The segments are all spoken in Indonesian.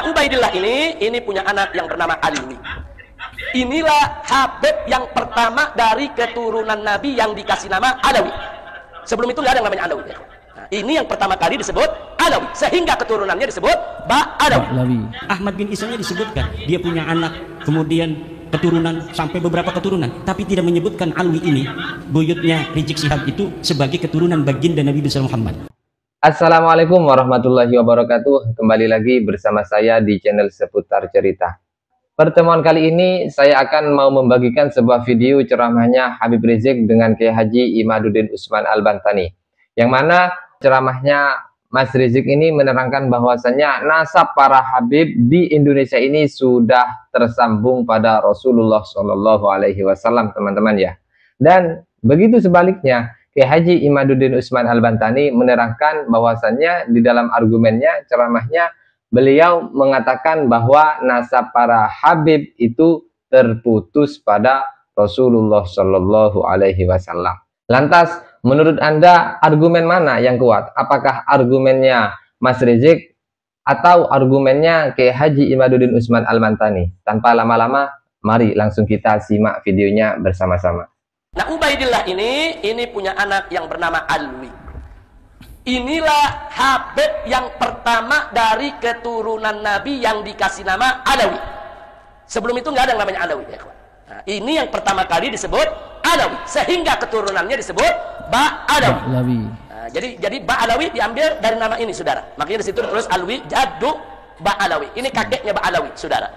Nah, Ubaidillah ini punya anak yang bernama Alwi. Inilah Habib yang pertama dari keturunan Nabi yang dikasih nama Alawi. Sebelum itu nggak ada yang namanya Alawi. Nah, ini yang pertama kali disebut Alawi, sehingga keturunannya disebut Ba'alawi. Ahmad bin Isanya disebutkan dia punya anak, kemudian keturunan sampai beberapa keturunan, tapi tidak menyebutkan Alwi ini, buyutnya Rizik Syihab itu, sebagai keturunan baginda Nabi besar Muhammad. Assalamualaikum warahmatullahi wabarakatuh. Kembali lagi bersama saya di channel Seputar Cerita. Pertemuan kali ini saya akan mau membagikan sebuah video ceramahnya Habib Rizik dengan Kiai Haji Imaduddin Utsman Al-Bantani, yang mana ceramahnya Mas Rizik ini menerangkan bahwasannya nasab para Habib di Indonesia ini sudah tersambung pada Rasulullah Shallallahu Alaihi Wasallam, teman-teman ya. Dan begitu sebaliknya, Kiai Haji Imaduddin Utsman Al-Bantani menerangkan bahwasannya di dalam argumennya, ceramahnya, beliau mengatakan bahwa nasab para Habib itu terputus pada Rasulullah Shallallahu Alaihi Wasallam. Lantas, menurut Anda argumen mana yang kuat? Apakah argumennya Mas Rizik atau argumennya Kiai Haji Imaduddin Utsman Al-Bantani? Tanpa lama-lama, mari langsung kita simak videonya bersama-sama. Nah, Ubaidillah ini punya anak yang bernama Alwi. Inilah Habib yang pertama dari keturunan Nabi yang dikasih nama Alawi. Sebelum itu nggak ada yang namanya Alawi, ya kawan. Nah, ini yang pertama kali disebut Alawi, sehingga keturunannya disebut Ba'alawi. Nah, jadi Ba'alawi diambil dari nama ini, saudara. Makanya di situ ditulis Alwi jaddu Ba'alawi. Ini kakeknya Ba'alawi, saudara.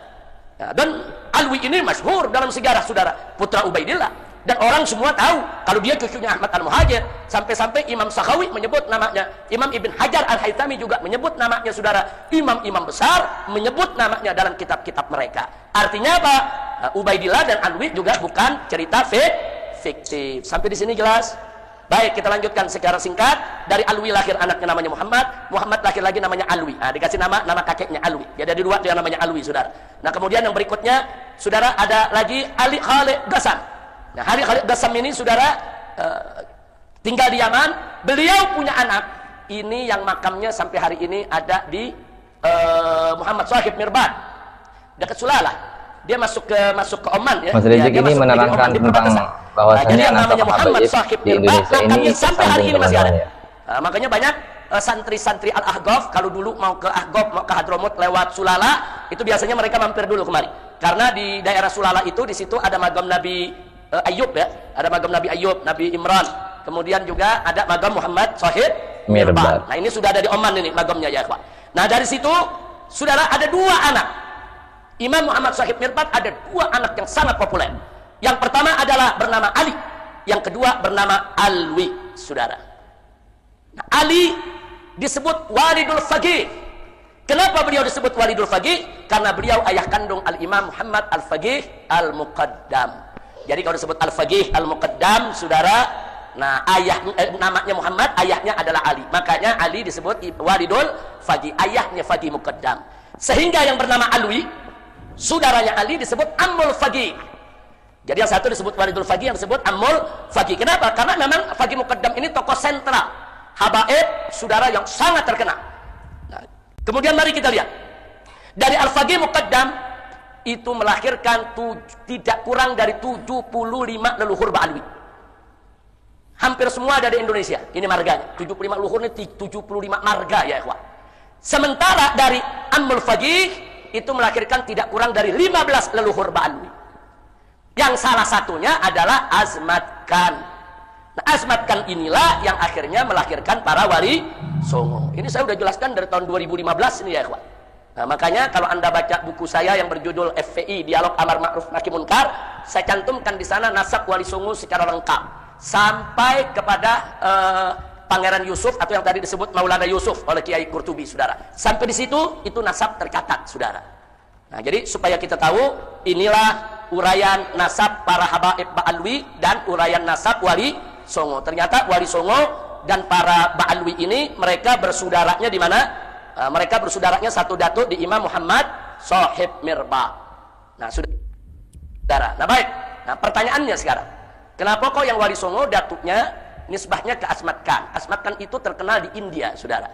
Nah, dan Alwi ini masyhur dalam sejarah, saudara, putra Ubaidillah. Dan orang semua tahu kalau dia cucunya Ahmad Al-Muhajir. Sampai-sampai Imam Sakhawi menyebut namanya, Imam Ibn Hajar Al-Haythami juga menyebut namanya, saudara. Imam-imam besar menyebut namanya dalam kitab-kitab mereka. Artinya apa? Ubaidillah dan Alwi juga bukan cerita fiktif. Sampai di sini jelas? Baik, kita lanjutkan secara singkat. Dari Alwi lahir anaknya namanya Muhammad. Muhammad lahir lagi namanya Alwi. Nah, dikasih nama kakeknya Alwi. Jadi ada dua dia namanya Alwi, saudara. Nah, kemudian yang berikutnya, saudara, ada lagi Ali Khalid Ghassan. Nah, Ali Khalid Ghassan ini, saudara, tinggal di Yaman. Beliau punya anak. Ini yang makamnya sampai hari ini ada di Muhammad Shahib Mirbad, dekat Sulalah. Dia masuk ke Oman, ya. Mas Rizik ini menerangkan tentang bahwasanya namanya Muhammad Shahib di Indonesia ini sampai hari ini masih ada. Ya. Makanya banyak santri-santri Al-Ahqaf kalau dulu mau ke Ahqaf, mau ke Hadramut lewat Sulala, itu biasanya mereka mampir dulu kemari. Karena di daerah Sulala itu, di situ ada magam Nabi Ayub, ya. Ada magam Nabi Ayub, Nabi Imran. Kemudian juga ada magam Muhammad Shahib Mirbad. Nah, ini sudah ada di Oman ini magamnya, ya, Pak. Nah, dari situ, saudara, ada dua anak. Imam Muhammad Shahib Mirbad ada dua anak yang sangat populer. Yang pertama adalah bernama Ali, yang kedua bernama Alwi, saudara. Nah, Ali disebut Walidul Faqih. Kenapa beliau disebut Walidul Faqih? Karena beliau ayah kandung Al-Imam Muhammad Al-Faqih Al-Muqaddam. Jadi kalau disebut Al-Faqih Al-Muqaddam, saudara, nah namanya Muhammad, ayahnya adalah Ali. Makanya Ali disebut Walidul Faqih, ayahnya Faqih Muqaddam. Sehingga yang bernama Alwi, saudaranya Ali, disebut Ammul Faqih. Jadi yang satu disebut Walidul Faqih, yang disebut Ammul Faqih. Kenapa? Karena memang Faqih Muqaddam ini tokoh sentral, habaib, saudara, yang sangat terkenal. Nah, kemudian mari kita lihat. Dari Al-Faqih Muqaddam itu melahirkan tidak kurang dari 75 leluhur Ba'alwi. Hampir semua ada di Indonesia. Ini marganya. 75 leluhur ini 75 marga, ya, ikhwah. Sementara dari Ammul Faqih itu melahirkan tidak kurang dari 15 leluhur Ba'alwi. Yang salah satunya adalah Azmat Khan. Nah, Azmat Khan inilah yang akhirnya melahirkan para wali songo. Ini saya sudah jelaskan dari tahun 2015 ini, ya, ikhwah. Nah, makanya kalau Anda baca buku saya yang berjudul FPI, Dialog Amar Ma'ruf Nahi Munkar, saya cantumkan di sana nasab Wali Songo secara lengkap sampai kepada Pangeran Yusuf, atau yang tadi disebut Maulana Yusuf oleh Kiai Qurtubi, saudara. Sampai di situ itu nasab tercatat, saudara. Nah, jadi supaya kita tahu, inilah uraian nasab para habaib Ba'alwi dan uraian nasab Wali Songo. Ternyata Wali Songo dan para Ba'alwi ini mereka bersaudaranya di mana? Mereka bersaudaranya satu datuk di Imam Muhammad Shahib Mirbad. Nah, saudara. Nah, baik. Nah, pertanyaannya sekarang, kenapa kok yang Wali Songo datuknya nisbahnya ke Azmat Khan? Azmat Khan itu terkenal di India, saudara.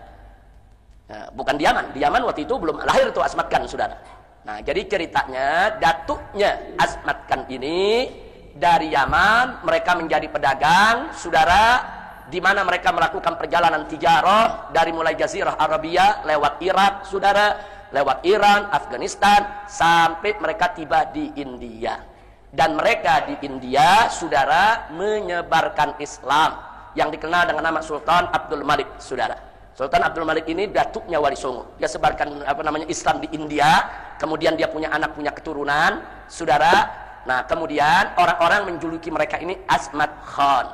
Nah, bukan di Yaman. Di Yaman waktu itu belum lahir tuh Asmat Khan, saudara. Nah, jadi ceritanya datuknya Asmat Khan ini dari Yaman, mereka menjadi pedagang, saudara, di mana mereka melakukan perjalanan tijarah dari mulai Jazirah Arabia lewat Irak, saudara, lewat Iran, Afghanistan, sampai mereka tiba di India. Dan mereka di India, saudara, menyebarkan Islam yang dikenal dengan nama Sultan Abdul Malik, saudara. Sultan Abdul Malik ini datuknya Wali Songo. Dia sebarkan Islam di India, kemudian dia punya anak, punya keturunan, saudara. Nah, kemudian orang-orang menjuluki mereka ini Asmat Khan.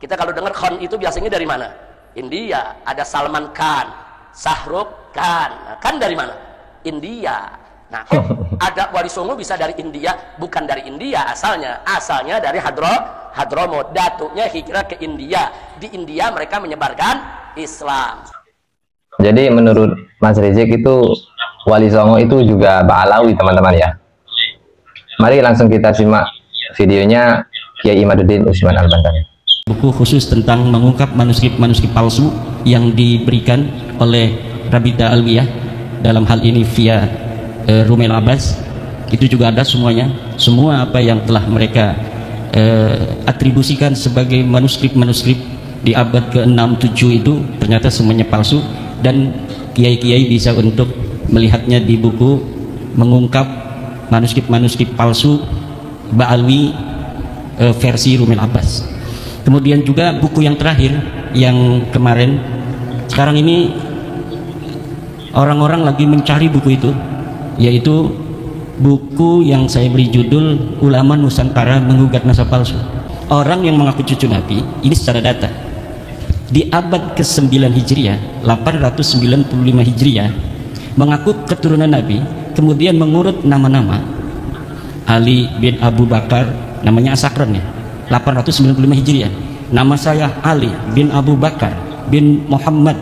Kita kalau dengar Khan itu biasanya dari mana? India. Ada Salman Khan, Shahrukh Khan. Nah, kan dari mana? India. Nah, ada Wali Songo bisa dari India? Bukan dari India asalnya. Asalnya dari Hadramut. Datuknya hijrah ke India. Di India mereka menyebarkan Islam. Jadi menurut Mas Rizik itu Wali Songo itu juga Ba'alawi, teman-teman ya. Mari langsung kita simak videonya Kiai Imaduddin Usman Al-Bantani. Buku khusus tentang mengungkap manuskrip-manuskrip palsu yang diberikan oleh Rabita Alwiyah, dalam hal ini via Rumail Abbas. Itu juga ada semuanya. Semua apa yang telah mereka atribusikan sebagai manuskrip-manuskrip di abad ke-6, 7 itu ternyata semuanya palsu. Dan kiai-kiai bisa untuk melihatnya di buku mengungkap manuskrip-manuskrip palsu Ba'alwi versi Rumail Abbas. Kemudian juga buku yang terakhir yang kemarin, sekarang ini orang-orang lagi mencari buku itu, yaitu buku yang saya beri judul Ulama Nusantara Menggugat Nasab Palsu. Orang yang mengaku cucu Nabi ini secara data di abad ke-9 Hijriah, 895 Hijriah, mengaku keturunan Nabi, kemudian mengurut nama-nama. Ali bin Abu Bakar, namanya Asakron ya, 895 Hijriah. Nama saya Ali bin Abu Bakar bin Muhammad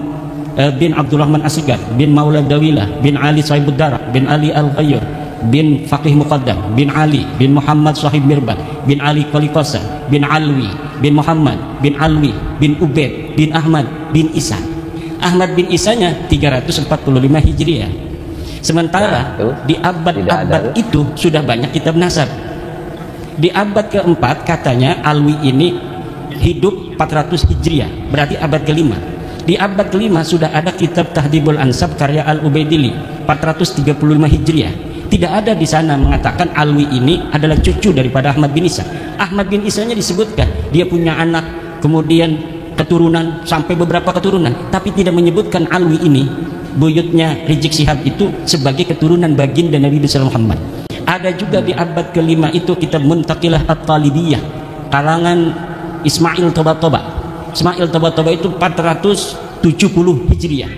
bin Abdurrahman Asigar bin Maula Dawilah bin Ali Saibuddara bin Ali Al-Ghayyur bin Faqih Muqaddam bin Ali bin Muhammad Sahib Mirban bin Ali Qalikosa bin Alwi bin Muhammad bin Alwi bin Ubaid bin Ahmad bin Isa. Ahmad bin Isanya 345 Hijriah. Sementara di abad-abad itu sudah banyak kitab nasab. Di abad keempat katanya Alwi ini hidup 400 Hijriah, berarti abad kelima. Di abad kelima sudah ada kitab Tahdhibul Ansab karya Al-Ubaidili 435 Hijriah. Tidak ada di sana mengatakan Alwi ini adalah cucu daripada Ahmad bin Isa. Ahmad bin Isanya disebutkan dia punya anak, kemudian keturunan sampai beberapa keturunan, tapi tidak menyebutkan Alwi ini, buyutnya Rizik Syihab itu, sebagai keturunan baginda Nabi Besar Muhammad. Ada juga di abad kelima itu kitab Muntaqilah At-Talibiyah karangan Ismail Toba-Toba. Ismail Toba-Toba itu 470 Hijriah.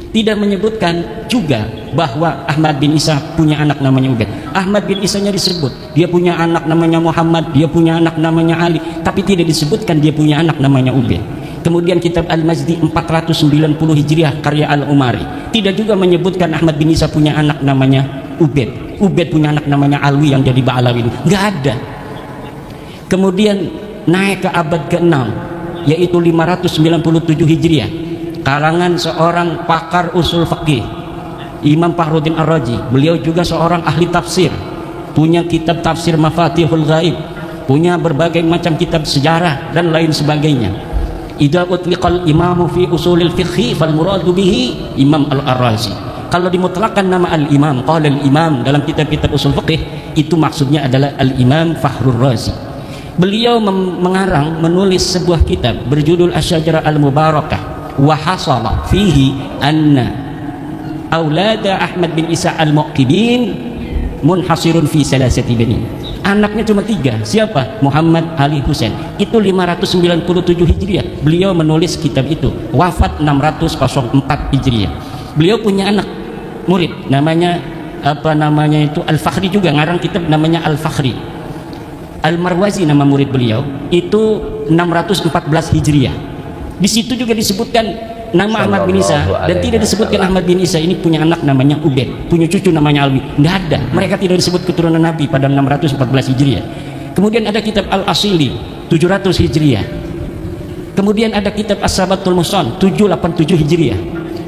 Tidak menyebutkan juga bahwa Ahmad bin Isa punya anak namanya Ubaid. Ahmad bin Isanya disebut dia punya anak namanya Muhammad, dia punya anak namanya Ali, tapi tidak disebutkan dia punya anak namanya Ubaid. Kemudian kitab Al-Mazdi 490 Hijriah karya Al-Umari tidak juga menyebutkan Ahmad bin Isa punya anak namanya Ubaid. Ubaid punya anak namanya Alwi yang jadi Ba'alawi, nggak ada. Kemudian naik ke abad ke-6 yaitu 597 Hijriah karangan seorang pakar usul fikih Imam Fakhruddin Ar-Razi. Beliau juga seorang ahli tafsir, punya kitab tafsir Mafatihul Ghaib, punya berbagai macam kitab sejarah dan lain sebagainya. Idza utliqal imamu fi usulil fiqhi fal muradu bihi Imam Al-Ar-Razi. Kalau dimutlakan nama al-imam, qala al-imam dalam kitab-kitab usul fiqh, itu maksudnya adalah al-Imam Fakhrur Razi. Beliau mengarang, menulis sebuah kitab berjudul Asy-Syajarah Al-Mubarakah wa hasala fihi anna aulada Ahmad bin Isa al-Muqibin munhasirun fi salasati bani. Anaknya cuma 3. Siapa? Muhammad, Ali, Husain. Itu 597 Hijriah. Beliau menulis kitab itu. Wafat 604 Hijriah. Beliau punya anak murid namanya itu Al-Fakhri, juga ngarang kitab namanya Al-Fakhri. Al-Marwazi nama murid beliau, itu 614 Hijriah. Di situ juga disebutkan nama Ahmad bin Isa, dan tidak disebutkan Ahmad bin Isa ini punya anak namanya Ubaid, punya cucu namanya Alwi. Tidak ada. Mereka tidak disebut keturunan Nabi pada 614 Hijriah. Kemudian ada kitab Al-Asili 700 Hijriah. Kemudian ada kitab As-Sabatul Musan 787 Hijriah.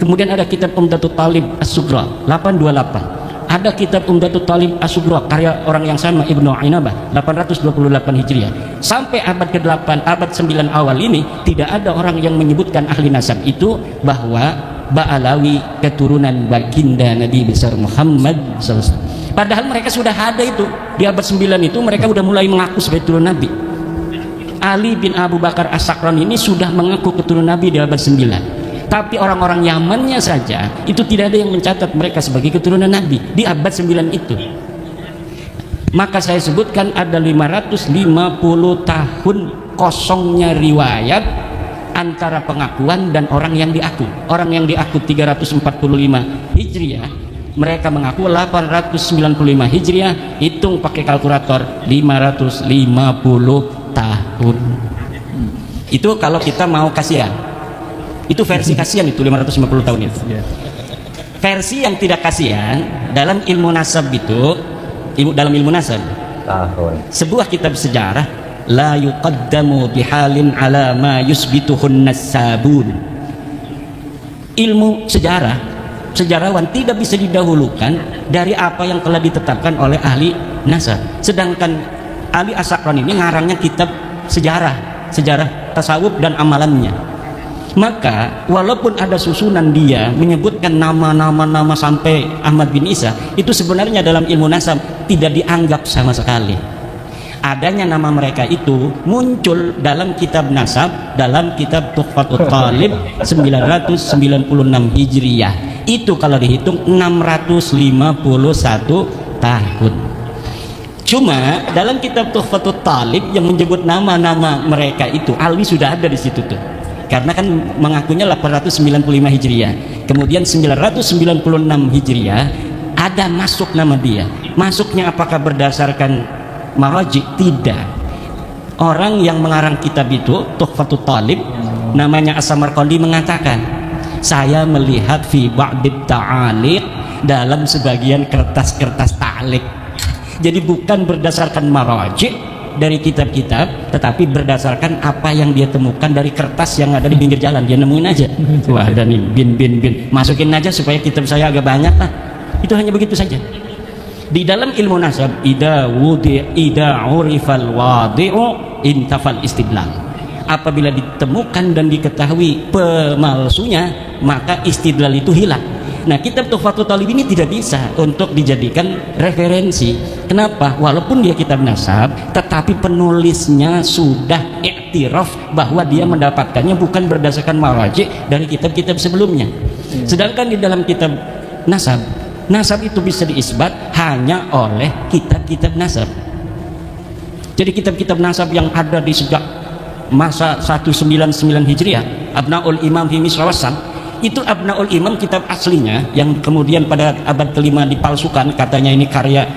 Kemudian ada kitab Umdatul Talib As-Sughra 828. Ada kitab Umdatul Talib As-Sughra karya orang yang sama, Ibnu Ainabah 828 Hijriah. Sampai abad ke-8, abad 9 awal ini tidak ada orang yang menyebutkan ahli nasab itu bahwa Ba'alawi keturunan baginda Nabi besar Muhammad SAW. Padahal mereka sudah ada itu di abad 9 itu, mereka sudah mulai mengaku sebagai keturunan Nabi. Ali bin Abu Bakar As-Sakran ini sudah mengaku keturunan Nabi di abad 9. Tapi orang-orang Yamannya saja itu tidak ada yang mencatat mereka sebagai keturunan Nabi di abad 9 itu. Maka saya sebutkan ada 550 tahun kosongnya riwayat antara pengakuan dan orang yang diaku. Orang yang diaku 345 Hijriah, mereka mengaku 895 Hijriah, hitung pakai kalkulator 550 tahun. Itu kalau kita mau kasihan. Itu versi kasihan itu 550 tahun itu. Versi yang tidak kasihan dalam ilmu nasab itu, dalam ilmu nasab tahun. Sebuah kitab sejarah la yuqaddamu bihalin ala ma yusbituhun nasabun. Ilmu sejarah, sejarawan tidak bisa didahulukan dari apa yang telah ditetapkan oleh ahli nasab. Sedangkan ahli As-Sakran ini ngarangnya kitab sejarah tasawuf dan amalannya. Maka walaupun ada susunan dia menyebutkan nama sampai Ahmad bin Isa, itu sebenarnya dalam ilmu nasab tidak dianggap sama sekali. Adanya nama mereka itu muncul dalam kitab nasab, dalam kitab Tuhfatul Talib 996 Hijriah. Itu kalau dihitung 651 tahun. Cuma dalam kitab Tuhfatul Talib yang menyebut nama-nama mereka itu, Alwi sudah ada di situ tuh. Karena kan mengakunya 895 Hijriah, kemudian 996 Hijriah ada masuk nama dia. Masuknya apakah berdasarkan maraji? Tidak. Orang yang mengarang kitab itu Tuhfatul Talib namanya As-Samarqandi mengatakan, saya melihat fi ba'dit ta'aliq, dalam sebagian kertas-kertas ta'liq. Jadi bukan berdasarkan maraji dari kitab-kitab, tetapi berdasarkan apa yang dia temukan dari kertas yang ada di pinggir jalan, dia nemuin aja. Wah, ada nih bin masukin aja supaya kitab saya agak banyak lah. Itu hanya begitu saja. Di dalam ilmu nasab, ida urifal wadi'u intafal istidlal. Apabila ditemukan dan diketahui pemalsunya, maka istidlal itu hilang. Nah, kitab Tuhfatul Talib ini tidak bisa untuk dijadikan referensi. Kenapa? Walaupun dia kitab nasab, tetapi penulisnya sudah iktiraf bahwa dia mendapatkannya bukan berdasarkan maraji dari kitab-kitab sebelumnya. Sedangkan di dalam kitab nasab itu bisa diisbat hanya oleh kitab-kitab nasab. Jadi kitab-kitab nasab yang ada di sejak masa 199 Hijriah, Abnaul Imam fi Misra Wassam, itu Abnaul Imam kitab aslinya yang kemudian pada abad kelima dipalsukan, katanya ini karya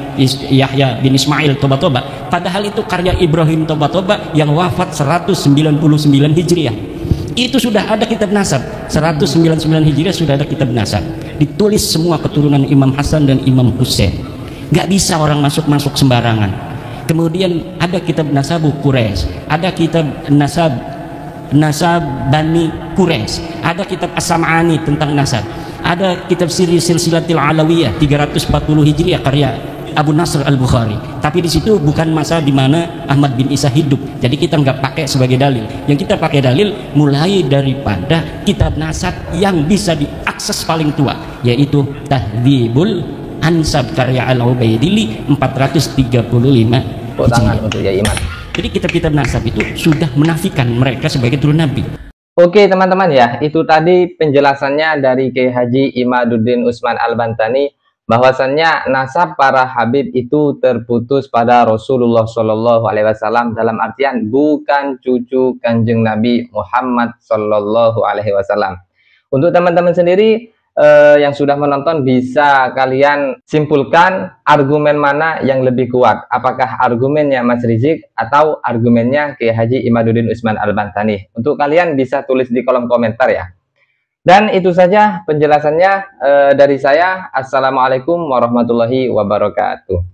Yahya bin Ismail Toba-Toba, padahal itu karya Ibrahim Toba-Toba yang wafat 199 Hijriah. Itu sudah ada kitab nasab 199 Hijriah, sudah ada kitab nasab, ditulis semua keturunan Imam Hasan dan Imam Husain. Gak bisa orang masuk sembarangan. Kemudian ada kitab Nasabu Quraisy, ada kitab Nasab Bani Quraisy, ada kitab As-Sam'ani tentang nasab, ada kitab Silsilatil Alawiyah 340 Hijriah karya Abu Nasr Al-Bukhari. Tapi di situ bukan masa di mana Ahmad bin Isa hidup, jadi kita nggak pakai sebagai dalil. Yang kita pakai dalil mulai daripada kitab nasab yang bisa diakses paling tua, yaitu Tahdzibul Ansab karya Al-Ubaidili 435 tangan untuk ya Iman. Jadi kitab-kitab nasab itu sudah menafikan mereka sebagai keturunan Nabi. Oke teman-teman ya, itu tadi penjelasannya dari Kiai Haji Imaduddin Utsman Al-Bantani, bahwasannya nasab para habib itu terputus pada Rasulullah Shallallahu Alaihi Wasallam, dalam artian bukan cucu kanjeng Nabi Muhammad Shallallahu Alaihi Wasallam. Untuk teman-teman sendiri yang sudah menonton, bisa kalian simpulkan argumen mana yang lebih kuat, apakah argumennya Mas Rizik atau argumennya Kiai Haji Imaduddin Utsman Al-Bantani? Untuk kalian bisa tulis di kolom komentar ya. Dan itu saja penjelasannya dari saya. Assalamualaikum warahmatullahi wabarakatuh.